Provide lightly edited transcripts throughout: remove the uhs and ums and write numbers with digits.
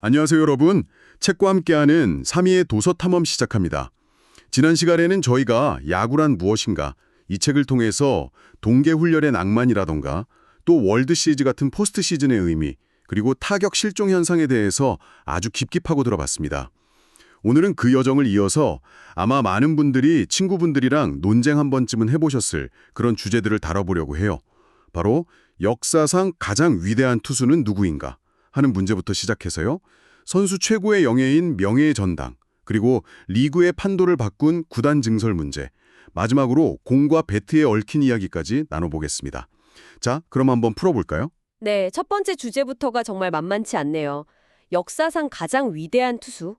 안녕하세요, 여러분. 책과 함께하는 3위의 도서 탐험 시작합니다. 지난 시간에는 저희가 야구란 무엇인가 이 책을 통해서 동계훈련의 낭만이라던가 또 월드 시리즈 같은 포스트 시즌의 의미 그리고 타격 실종 현상에 대해서 아주 깊이 파고 들어봤습니다. 오늘은 그 여정을 이어서 아마 많은 분들이 친구분들이랑 논쟁 한 번쯤은 해보셨을 그런 주제들을 다뤄보려고 해요. 바로 역사상 가장 위대한 투수는 누구인가 하는 문제부터 시작해서요. 선수 최고의 영예인 명예의 전당, 그리고 리그의 판도를 바꾼 구단 증설 문제, 마지막으로 공과 배트에 얽힌 이야기까지 나눠보겠습니다. 자, 그럼 한번 풀어볼까요? 네, 첫 번째 주제부터가 정말 만만치 않네요. 역사상 가장 위대한 투수?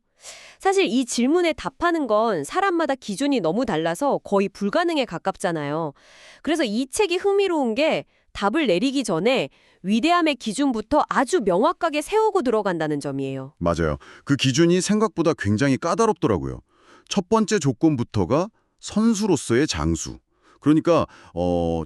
사실 이 질문에 답하는 건 사람마다 기준이 너무 달라서 거의 불가능에 가깝잖아요. 그래서 이 책이 흥미로운 게 답을 내리기 전에 위대함의 기준부터 아주 명확하게 세우고 들어간다는 점이에요. 맞아요. 그 기준이 생각보다 굉장히 까다롭더라고요. 첫 번째 조건부터가 선수로서의 장수. 그러니까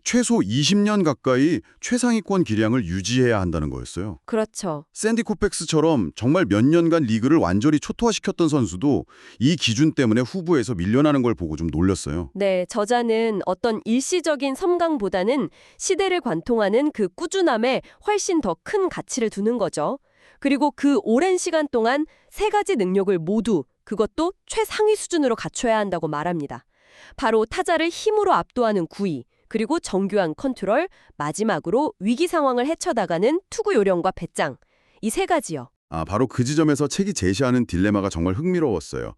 최소 20년 가까이 최상위권 기량을 유지해야 한다는 거였어요. 그렇죠. 샌디 코펙스처럼 정말 몇 년간 리그를 완전히 초토화시켰던 선수도 이 기준 때문에 후보에서 밀려나는 걸 보고 좀 놀랐어요. 네, 저자는 어떤 일시적인 섬광보다는 시대를 관통하는 그 꾸준함에 훨씬 더 큰 가치를 두는 거죠. 그리고 그 오랜 시간 동안 세 가지 능력을 모두 그것도 최상위 수준으로 갖춰야 한다고 말합니다. 바로 타자를 힘으로 압도하는 구위, 그리고 정교한 컨트롤, 마지막으로 위기 상황을 헤쳐나가는 투구 요령과 배짱. 이 세 가지요. 바로 그 지점에서 책이 제시하는 딜레마가 정말 흥미로웠어요.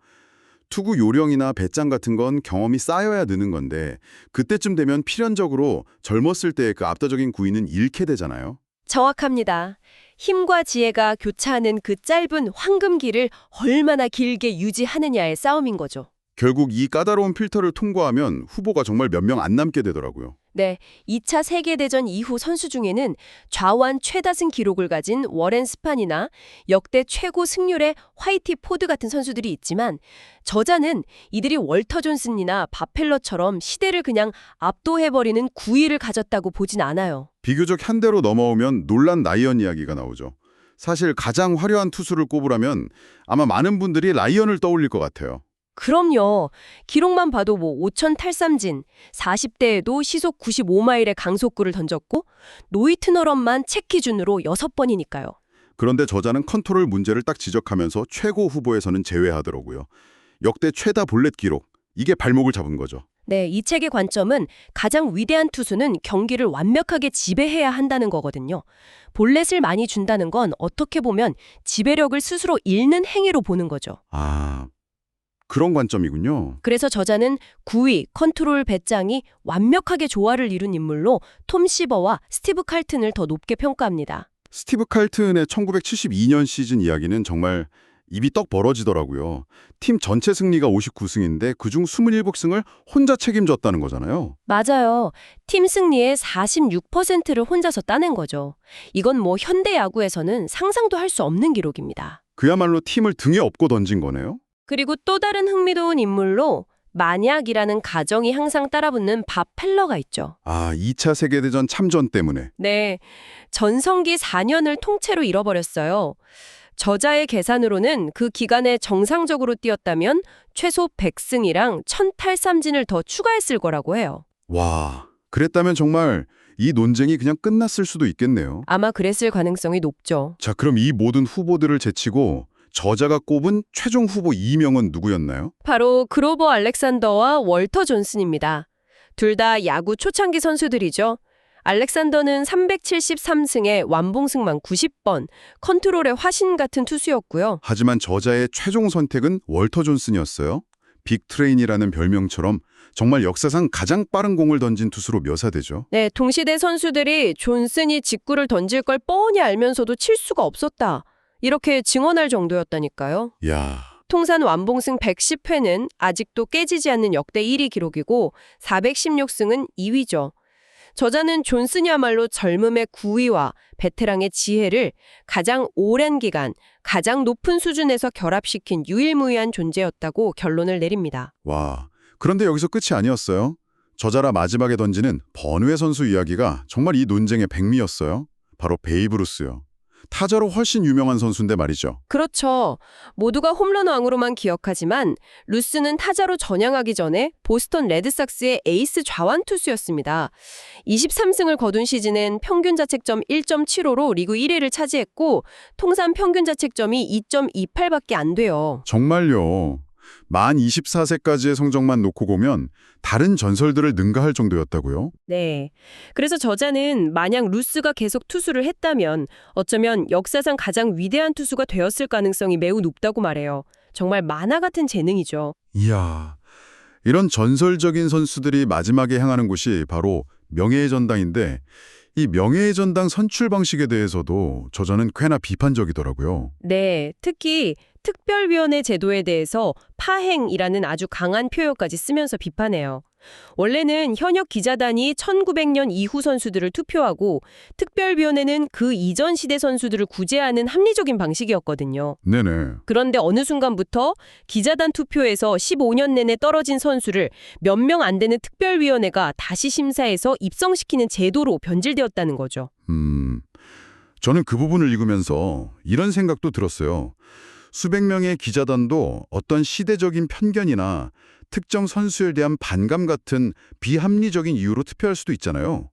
투구 요령이나 배짱 같은 건 경험이 쌓여야 느는 건데 그때쯤 되면 필연적으로 젊었을 때 그 압도적인 구위는 잃게 되잖아요. 정확합니다. 힘과 지혜가 교차하는 그 짧은 황금길을 얼마나 길게 유지하느냐의 싸움인 거죠. 결국 이 까다로운 필터를 통과하면 후보가 정말 몇 명 안 남게 되더라고요. 네, 2차 세계대전 이후 선수 중에는 좌완 최다승 기록을 가진 워렌 스판이나 역대 최고 승률의 화이티 포드 같은 선수들이 있지만 저자는 이들이 월터 존슨이나 바펠러처럼 시대를 그냥 압도해버리는 구위를 가졌다고 보진 않아요. 비교적 현대로 넘어오면 놀란 라이언 이야기가 나오죠. 사실 가장 화려한 투수를 꼽으라면 아마 많은 분들이 라이언을 떠올릴 것 같아요. 그럼요. 기록만 봐도 5천 탈삼진, 40대에도 시속 95마일의 강속구를 던졌고 노이 트너런만 책 기준으로 6번이니까요. 그런데 저자는 컨트롤 문제를 딱 지적하면서 최고 후보에서는 제외하더라고요. 역대 최다 볼넷 기록, 이게 발목을 잡은 거죠. 네, 이 책의 관점은 가장 위대한 투수는 경기를 완벽하게 지배해야 한다는 거거든요. 볼넷을 많이 준다는 건 어떻게 보면 지배력을 스스로 잃는 행위로 보는 거죠. 그런 관점이군요. 그래서 저자는 구위, 컨트롤 배짱이 완벽하게 조화를 이룬 인물로 톰 시버와 스티브 칼튼을 더 높게 평가합니다. 스티브 칼튼의 1972년 시즌 이야기는 정말 입이 떡 벌어지더라고요. 팀 전체 승리가 59승인데 그중 27승을 혼자 책임졌다는 거잖아요. 맞아요. 팀 승리의 46%를 혼자서 따낸 거죠. 이건 현대 야구에서는 상상도 할 수 없는 기록입니다. 그야말로 팀을 등에 업고 던진 거네요. 그리고 또 다른 흥미로운 인물로 만약이라는 가정이 항상 따라붙는 밥 펠러가 있죠. 2차 세계대전 참전 때문에. 네, 전성기 4년을 통째로 잃어버렸어요. 저자의 계산으로는 그 기간에 정상적으로 뛰었다면 최소 100승이랑 1000탈삼진을 더 추가했을 거라고 해요. 와, 그랬다면 정말 이 논쟁이 그냥 끝났을 수도 있겠네요. 아마 그랬을 가능성이 높죠. 자, 그럼 이 모든 후보들을 제치고 저자가 꼽은 최종 후보 2명은 누구였나요? 바로 그로버 알렉산더와 월터 존슨입니다. 둘 다 야구 초창기 선수들이죠. 알렉산더는 373승에 완봉승만 90번, 컨트롤의 화신 같은 투수였고요. 하지만 저자의 최종 선택은 월터 존슨이었어요. 빅트레인이라는 별명처럼 정말 역사상 가장 빠른 공을 던진 투수로 묘사되죠. 네, 동시대 선수들이 존슨이 직구를 던질 걸 뻔히 알면서도 칠 수가 없었다. 이렇게 증언할 정도였다니까요. 야, 통산 완봉승 110회는 아직도 깨지지 않는 역대 1위 기록이고 416승은 2위죠. 저자는 존슨이야말로 젊음의 구위와 베테랑의 지혜를 가장 오랜 기간, 가장 높은 수준에서 결합시킨 유일무이한 존재였다고 결론을 내립니다. 와, 그런데 여기서 끝이 아니었어요. 저자라 마지막에 던지는 번외 선수 이야기가 정말 이 논쟁의 백미였어요. 바로 베이브 루스요. 타자로 훨씬 유명한 선수인데 말이죠. 그렇죠. 모두가 홈런 왕으로만 기억하지만 루스는 타자로 전향하기 전에 보스턴 레드삭스의 에이스 좌완 투수였습니다. 23승을 거둔 시즌엔 평균 자책점 1.75로 리그 1위를 차지했고 통산 평균 자책점이 2.28밖에 안 돼요. 정말요. 만 24세까지의 성적만 놓고 보면 다른 전설들을 능가할 정도였다고요? 네. 그래서 저자는 만약 루스가 계속 투수를 했다면 어쩌면 역사상 가장 위대한 투수가 되었을 가능성이 매우 높다고 말해요. 정말 만화 같은 재능이죠. 이야, 이런 전설적인 선수들이 마지막에 향하는 곳이 바로 명예의 전당인데 이 명예의 전당 선출 방식에 대해서도 저자는 꽤나 비판적이더라고요. 네. 특히 특별위원회 제도에 대해서 파행이라는 아주 강한 표현까지 쓰면서 비판해요. 원래는 현역 기자단이 1900년 이후 선수들을 투표하고 특별위원회는 그 이전 시대 선수들을 구제하는 합리적인 방식이었거든요. 네네. 그런데 어느 순간부터 기자단 투표에서 15년 내내 떨어진 선수를 몇 명 안 되는 특별위원회가 다시 심사해서 입성시키는 제도로 변질되었다는 거죠. 저는 그 부분을 읽으면서 이런 생각도 들었어요. 수백 명의 기자단도 어떤 시대적인 편견이나 특정 선수에 대한 반감 같은 비합리적인 이유로 투표할 수도 있잖아요.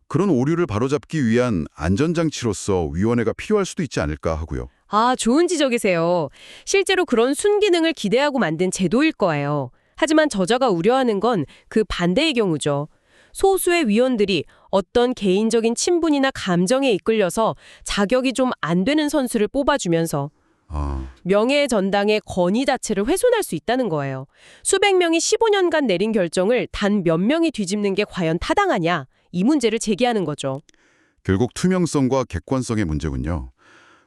그런 오류를 바로잡기 위한 안전장치로서 위원회가 필요할 수도 있지 않을까 하고요. 아, 좋은 지적이세요. 실제로 그런 순기능을 기대하고 만든 제도일 거예요. 하지만 저자가 우려하는 건 그 반대의 경우죠. 소수의 위원들이 어떤 개인적인 친분이나 감정에 이끌려서 자격이 좀 안 되는 선수를 뽑아주면서 명예의 전당의 권위 자체를 훼손할 수 있다는 거예요. 수백 명이 15년간 내린 결정을 단 몇 명이 뒤집는 게 과연 타당하냐? 이 문제를 제기하는 거죠. 결국 투명성과 객관성의 문제군요.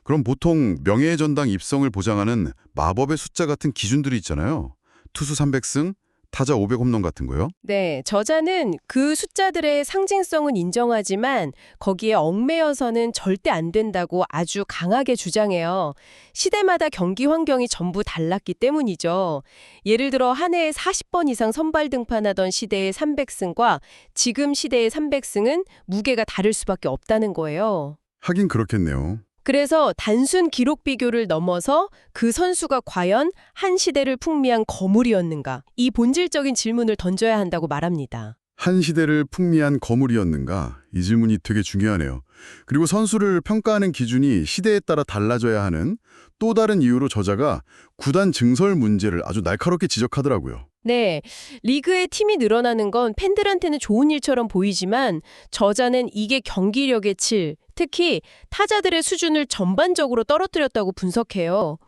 그럼 보통 명예의 전당 입성을 보장하는 마법의 숫자 같은 기준들이 있잖아요. 투수 300승, 타자 500홈런 같은 거요? 네, 저자는 그 숫자들의 상징성은 인정하지만 거기에 얽매여서는 절대 안 된다고 아주 강하게 주장해요. 시대마다 경기 환경이 전부 달랐기 때문이죠. 예를 들어 한 해에 40번 이상 선발 등판하던 시대의 300승과 지금 시대의 300승은 무게가 다를 수밖에 없다는 거예요. 하긴 그렇겠네요. 그래서 단순 기록 비교를 넘어서 그 선수가 과연 한 시대를 풍미한 거물이었는가? 이 본질적인 질문을 던져야 한다고 말합니다. 한 시대를 풍미한 거물이었는가? 이 질문이 되게 중요하네요. 그리고 선수를 평가하는 기준이 시대에 따라 달라져야 하는 또 다른 이유로 저자가 구단 증설 문제를 아주 날카롭게 지적하더라고요. 네, 리그의 팀이 늘어나는 건 팬들한테는 좋은 일처럼 보이지만 저자는 이게 경기력의 질, 특히 타자들의 수준을 전반적으로 떨어뜨렸다고 분석해요.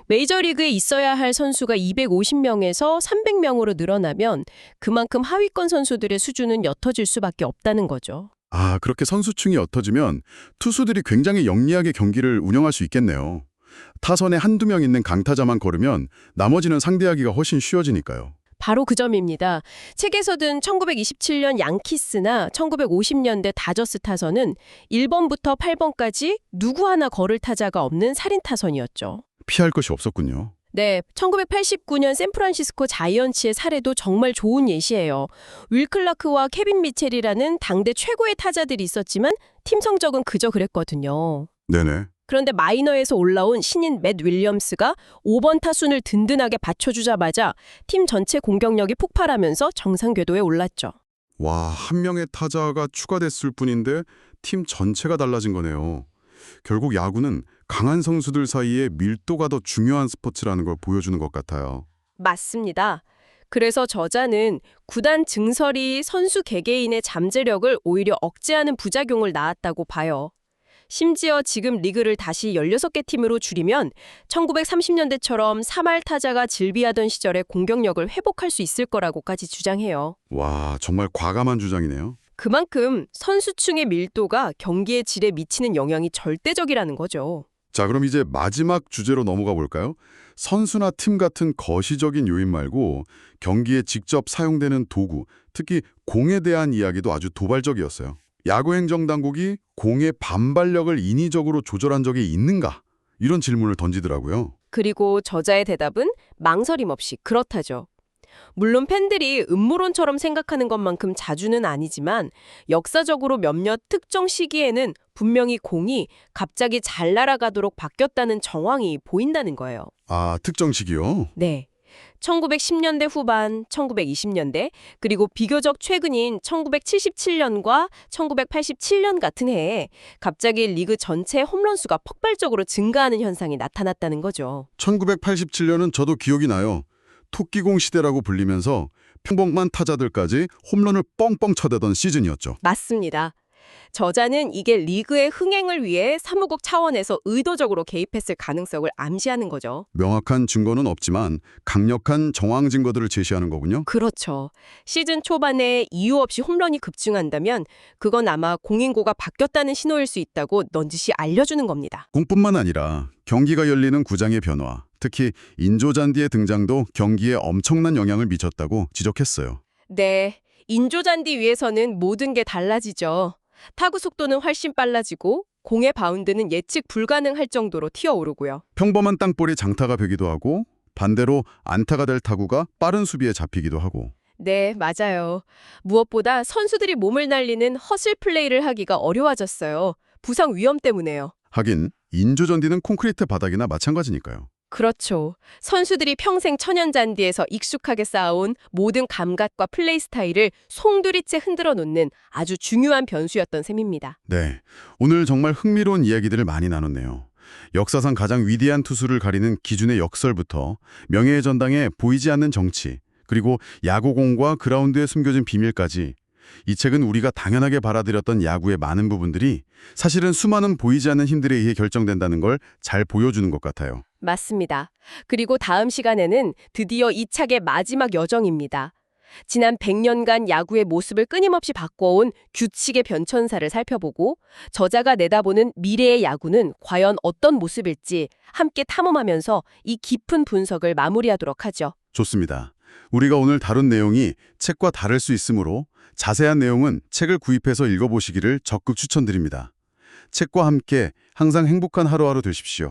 메이저리그에 있어야 할 선수가 250명에서 300명으로 늘어나면 그만큼 하위권 선수들의 수준은 옅어질 수밖에 없다는 거죠. 아, 그렇게 선수층이 옅어지면 투수들이 굉장히 영리하게 경기를 운영할 수 있겠네요. 타선에 한두 명 있는 강타자만 걸으면 나머지는 상대하기가 훨씬 쉬워지니까요. 바로 그 점입니다. 책에서든 1927년 양키스나 1950년대 다저스 타선은 1번부터 8번까지 누구 하나 걸을 타자가 없는 살인 타선이었죠. 피할 것이 없었군요. 네, 1989년 샌프란시스코 자이언츠의 사례도 정말 좋은 예시예요. 윌 클라크와 케빈 미첼이라는 당대 최고의 타자들이 있었지만 팀 성적은 그저 그랬거든요. 네네. 그런데 마이너에서 올라온 신인 맷 윌리엄스가 5번 타순을 든든하게 받쳐주자마자 팀 전체 공격력이 폭발하면서 정상 궤도에 올랐죠. 와, 한 명의 타자가 추가됐을 뿐인데 팀 전체가 달라진 거네요. 결국 야구는 강한 선수들 사이에 밀도가 더 중요한 스포츠라는 걸 보여주는 것 같아요. 맞습니다. 그래서 저자는 구단 증설이 선수 개개인의 잠재력을 오히려 억제하는 부작용을 낳았다고 봐요. 심지어 지금 리그를 다시 16개 팀으로 줄이면 1930년대처럼 3할 타자가 질비하던 시절의 공격력을 회복할 수 있을 거라고까지 주장해요. 와, 정말 과감한 주장이네요. 그만큼 선수층의 밀도가 경기의 질에 미치는 영향이 절대적이라는 거죠. 자, 그럼 이제 마지막 주제로 넘어가 볼까요? 선수나 팀 같은 거시적인 요인 말고 경기에 직접 사용되는 도구, 특히 공에 대한 이야기도 아주 도발적이었어요. 야구행정당국이 공의 반발력을 인위적으로 조절한 적이 있는가? 이런 질문을 던지더라고요. 그리고 저자의 대답은 망설임 없이 그렇다죠. 물론 팬들이 음모론처럼 생각하는 것만큼 자주는 아니지만 역사적으로 몇몇 특정 시기에는 분명히 공이 갑자기 잘 날아가도록 바뀌었다는 정황이 보인다는 거예요. 아, 특정 시기요? 네. 1910년대 후반, 1920년대, 그리고 비교적 최근인 1977년과 1987년 같은 해에 갑자기 리그 전체 홈런 수가 폭발적으로 증가하는 현상이 나타났다는 거죠. 1987년은 저도 기억이 나요. 토끼공 시대라고 불리면서 평범한 타자들까지 홈런을 뻥뻥 쳐대던 시즌이었죠. 맞습니다. 저자는 이게 리그의 흥행을 위해 사무국 차원에서 의도적으로 개입했을 가능성을 암시하는 거죠. 명확한 증거는 없지만 강력한 정황 증거들을 제시하는 거군요. 그렇죠. 시즌 초반에 이유 없이 홈런이 급증한다면 그건 아마 공인구가 바뀌었다는 신호일 수 있다고 넌지시 알려주는 겁니다. 공뿐만 아니라 경기가 열리는 구장의 변화, 특히 인조잔디의 등장도 경기에 엄청난 영향을 미쳤다고 지적했어요. 네, 인조잔디 위에서는 모든 게 달라지죠. 타구 속도는 훨씬 빨라지고 공의 바운드는 예측 불가능할 정도로 튀어오르고요. 평범한 땅볼이 장타가 되기도 하고 반대로 안타가 될 타구가 빠른 수비에 잡히기도 하고. 네, 맞아요. 무엇보다 선수들이 몸을 날리는 허슬 플레이를 하기가 어려워졌어요. 부상 위험 때문에요. 하긴 인조잔디는 콘크리트 바닥이나 마찬가지니까요. 그렇죠. 선수들이 평생 천연잔디에서 익숙하게 쌓아온 모든 감각과 플레이 스타일을 송두리째 흔들어 놓는 아주 중요한 변수였던 셈입니다. 네, 오늘 정말 흥미로운 이야기들을 많이 나눴네요. 역사상 가장 위대한 투수를 가리는 기준의 역설부터 명예의 전당에 보이지 않는 정치, 그리고 야구공과 그라운드에 숨겨진 비밀까지 이 책은 우리가 당연하게 받아들였던 야구의 많은 부분들이 사실은 수많은 보이지 않는 힘들에 의해 결정된다는 걸 잘 보여주는 것 같아요. 맞습니다. 그리고 다음 시간에는 드디어 이 책의 마지막 여정입니다. 지난 100년간 야구의 모습을 끊임없이 바꿔온 규칙의 변천사를 살펴보고 저자가 내다보는 미래의 야구는 과연 어떤 모습일지 함께 탐험하면서 이 깊은 분석을 마무리하도록 하죠. 좋습니다. 우리가 오늘 다룬 내용이 책과 다를 수 있으므로 자세한 내용은 책을 구입해서 읽어보시기를 적극 추천드립니다. 책과 함께 항상 행복한 하루하루 되십시오.